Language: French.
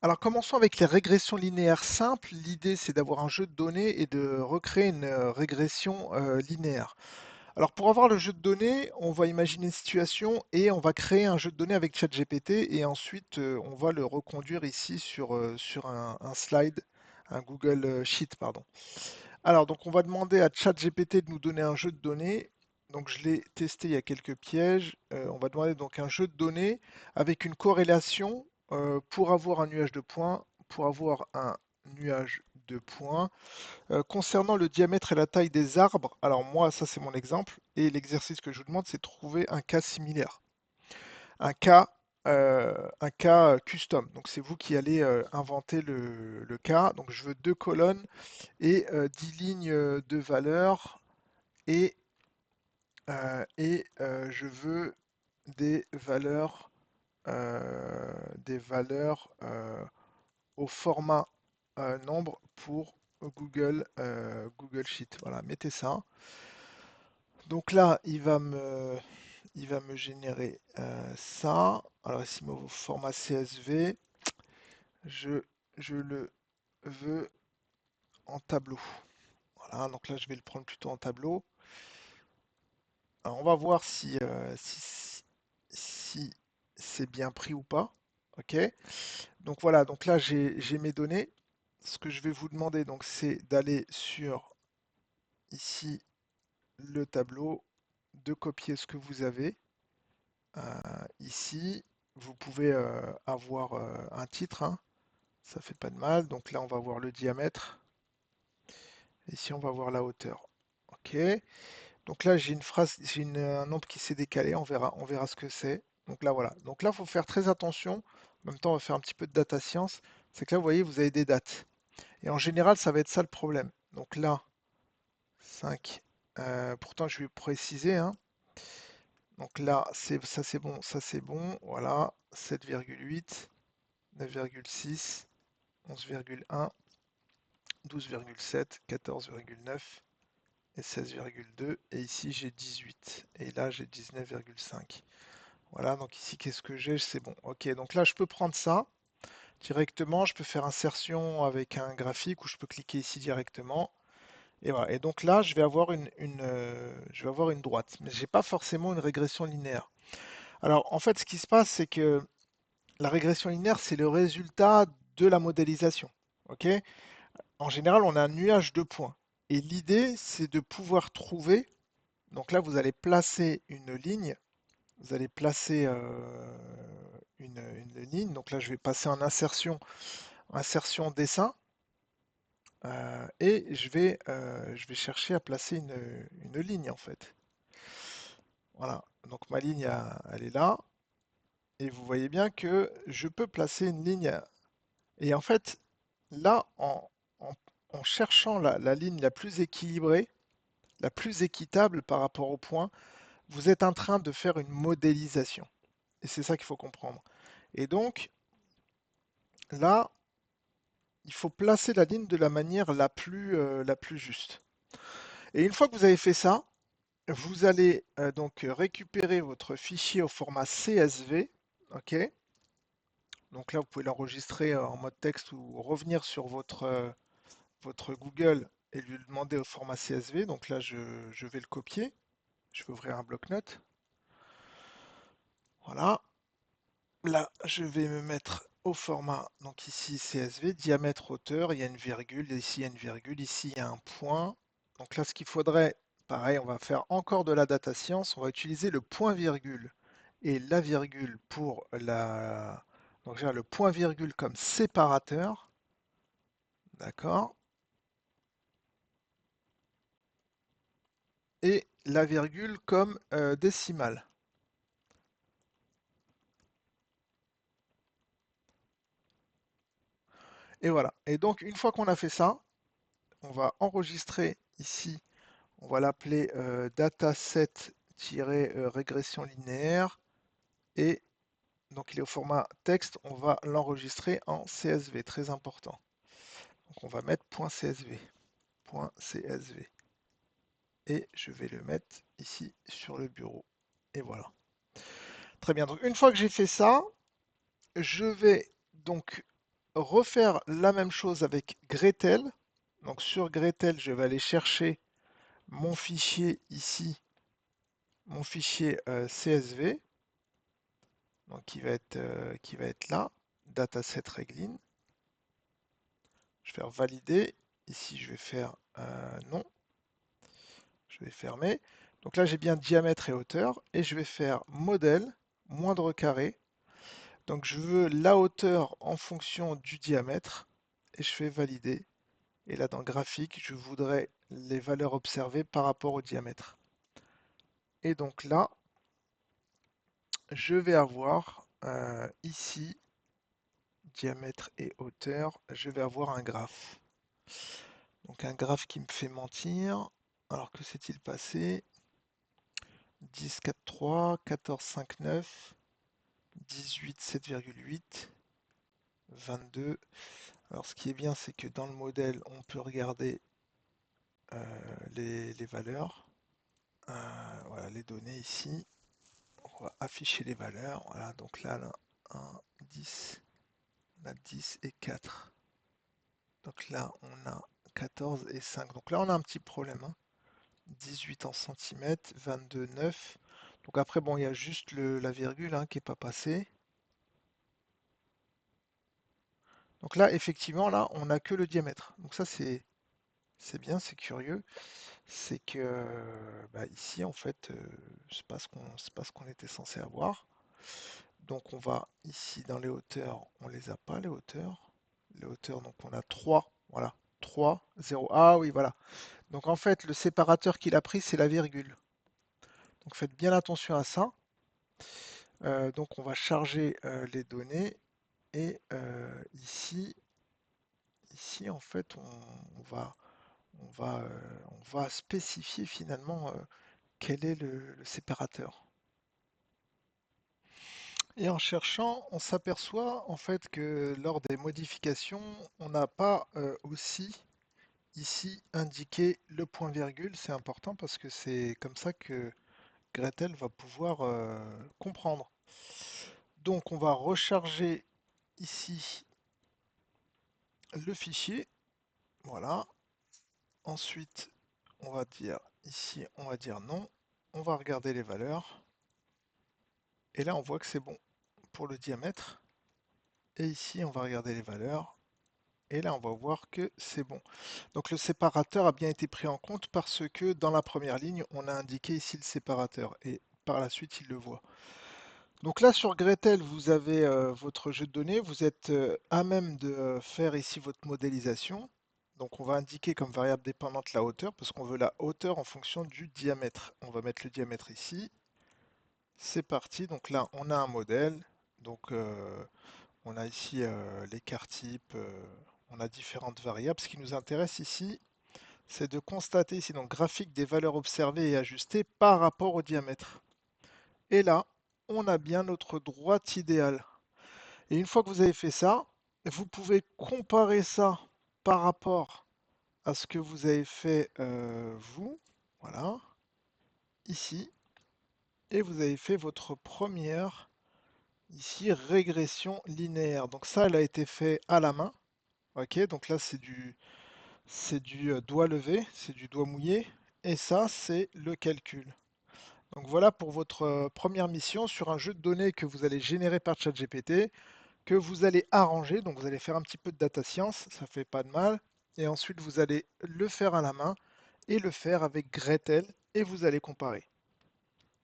Alors commençons avec les régressions linéaires simples. L'idée c'est d'avoir un jeu de données et de recréer une régression linéaire. Alors pour avoir le jeu de données, on va imaginer une situation et on va créer un jeu de données avec ChatGPT et ensuite on va le reconduire ici sur un slide, un Google Sheet, pardon. Alors donc on va demander à ChatGPT de nous donner un jeu de données. Donc je l'ai testé, il y a quelques pièges. On va demander donc un jeu de données avec une corrélation pour avoir un nuage de points, pour avoir un nuage de points. Concernant le diamètre et la taille des arbres, alors moi ça c'est mon exemple, et l'exercice que je vous demande c'est de trouver un cas similaire, un cas, un cas custom. Donc c'est vous qui allez inventer le cas. Donc je veux deux colonnes et 10 lignes de valeur et je veux des valeurs, au format nombre pour Google Sheet. Voilà, mettez ça. Donc là, il va me générer ça. Alors ici, au format CSV, je, je le veux en tableau. Voilà, donc là, je vais le prendre plutôt en tableau. Alors, on va voir si c'est bien pris ou pas. OK. Donc voilà, donc là j'ai mes données. Ce que je vais vous demander donc c'est d'aller sur ici le tableau, de copier ce que vous avez. Ici, vous pouvez avoir un titre, hein, ça fait pas de mal. Donc là on va voir le diamètre. Ici on va voir la hauteur. OK. Donc là, j'ai une phrase, un nombre qui s'est décalé, on verra ce que c'est. Donc là, voilà. Donc là, il faut faire très attention. En même temps, on va faire un petit peu de data science. C'est que là, vous voyez, vous avez des dates. Et en général, ça va être ça le problème. Donc là, 5. Pourtant, je vais préciser, hein. Donc là, ça c'est bon, ça c'est bon. Voilà, 7,8, 9,6, 11,1, 12,7, 14,9 et 16,2. Et ici, j'ai 18. Et là, j'ai 19,5. Voilà, donc ici, qu'est-ce que j'ai? C'est bon. Ok, donc là, je peux prendre ça directement. Je peux faire insertion avec un graphique ou je peux cliquer ici directement. Et voilà. Et donc là, je vais avoir une droite. Mais je n'ai pas forcément une régression linéaire. Alors, en fait, ce qui se passe, c'est que la régression linéaire, c'est le résultat de la modélisation. Ok? En général, on a un nuage de points. Et l'idée, c'est de pouvoir trouver. Donc là, vous allez placer une ligne. Vous allez placer une ligne. Donc là, je vais passer en insertion dessin. Et je vais chercher à placer une ligne en fait. Voilà. Donc ma ligne, elle est là. Et vous voyez bien que je peux placer une ligne. Et en fait, là, en- en cherchant la ligne la plus équilibrée, la plus équitable par rapport au point, vous êtes en train de faire une modélisation. Et c'est ça qu'il faut comprendre. Et donc, là, il faut placer la ligne de la manière la plus juste. Et une fois que vous avez fait ça, vous allez donc récupérer votre fichier au format CSV. OK. Donc là, vous pouvez l'enregistrer en mode texte ou revenir sur votre Google et lui demander au format CSV. Donc là, je vais le copier. Je vais ouvrir un bloc-notes. Voilà. Là, je vais me mettre au format, donc ici CSV, diamètre, hauteur, il y a une virgule, ici il y a une virgule, ici il y a un point. Donc là, ce qu'il faudrait, pareil, on va faire encore de la data science, on va utiliser le point virgule et la virgule pour la... Donc j'ai le point virgule comme séparateur, d'accord, et la virgule comme décimale. Et voilà. Et donc, une fois qu'on a fait ça, on va enregistrer ici. On va l'appeler dataset-régression linéaire et donc il est au format texte, on va l'enregistrer en CSV, très important. Donc on va mettre .csv, .csv et je vais le mettre ici sur le bureau. Et voilà. Très bien, donc une fois que j'ai fait ça, je vais donc refaire la même chose avec Gretel. Donc sur Gretel, je vais aller chercher mon fichier ici, mon fichier CSV, donc qui va être là, dataset Reglin. Je vais faire valider. Ici, je vais faire non. Je vais fermer. Donc là, j'ai bien diamètre et hauteur. Et je vais faire modèle, moindre carré. Donc je veux la hauteur en fonction du diamètre. Et je fais valider. Et là, dans graphique, je voudrais les valeurs observées par rapport au diamètre. Et donc là, je vais avoir ici, diamètre et hauteur, je vais avoir un graphe. Donc un graphe qui me fait mentir. Alors que s'est-il passé? 10, 4, 3, 14, 5, 9, 18, 7,8, 22. Alors ce qui est bien, c'est que dans le modèle, on peut regarder les valeurs. Voilà, les données ici. On va afficher les valeurs. Voilà, donc là, 1, 10, là 10 et 4. Donc là, on a 14 et 5. Donc là, on a un petit problème, hein. 18 en centimètres, 22, 9. Donc après, bon, il y a juste la virgule hein, qui n'est pas passée. Donc là, effectivement, là, on n'a que le diamètre. Donc ça, c'est bien, c'est curieux. C'est que bah, ici, en fait, c'est pas ce qu'on était censé avoir. Donc on va ici dans les hauteurs, on les a pas les hauteurs. Les hauteurs, donc on a 3, voilà, 3, 0. Ah oui, voilà. Donc en fait, le séparateur qu'il a pris, c'est la virgule. Donc faites bien attention à ça. Donc on va charger les données et ici en fait on va spécifier finalement quel est le séparateur. Et en cherchant, on s'aperçoit en fait que lors des modifications, on n'a pas aussi ici indiqué le point virgule. C'est important parce que c'est comme ça que Gretel va pouvoir comprendre. Donc on va recharger ici le fichier. Voilà. Ensuite, on va dire ici, on va dire non. On va regarder les valeurs. Et là, on voit que c'est bon pour le diamètre. Et ici, on va regarder les valeurs. Et là, on va voir que c'est bon. Donc le séparateur a bien été pris en compte parce que dans la première ligne, on a indiqué ici le séparateur. Et par la suite, il le voit. Donc là, sur Gretel, vous avez votre jeu de données. Vous êtes à même de faire ici votre modélisation. Donc on va indiquer comme variable dépendante la hauteur parce qu'on veut la hauteur en fonction du diamètre. On va mettre le diamètre ici. C'est parti. Donc là, on a un modèle. Donc on a ici l'écart type. On a différentes variables. Ce qui nous intéresse ici, c'est de constater ici, donc graphique des valeurs observées et ajustées par rapport au diamètre. Et là, on a bien notre droite idéale. Et une fois que vous avez fait ça, vous pouvez comparer ça par rapport à ce que vous avez fait vous, voilà, ici, et vous avez fait votre première, ici, régression linéaire. Donc ça, elle a été fait à la main, ok, donc là c'est du doigt levé, c'est du doigt mouillé, et ça, c'est le calcul. Donc voilà pour votre première mission sur un jeu de données que vous allez générer par ChatGPT, que vous allez arranger. Donc vous allez faire un petit peu de data science, ça fait pas de mal. Et ensuite vous allez le faire à la main et le faire avec Gretel et vous allez comparer.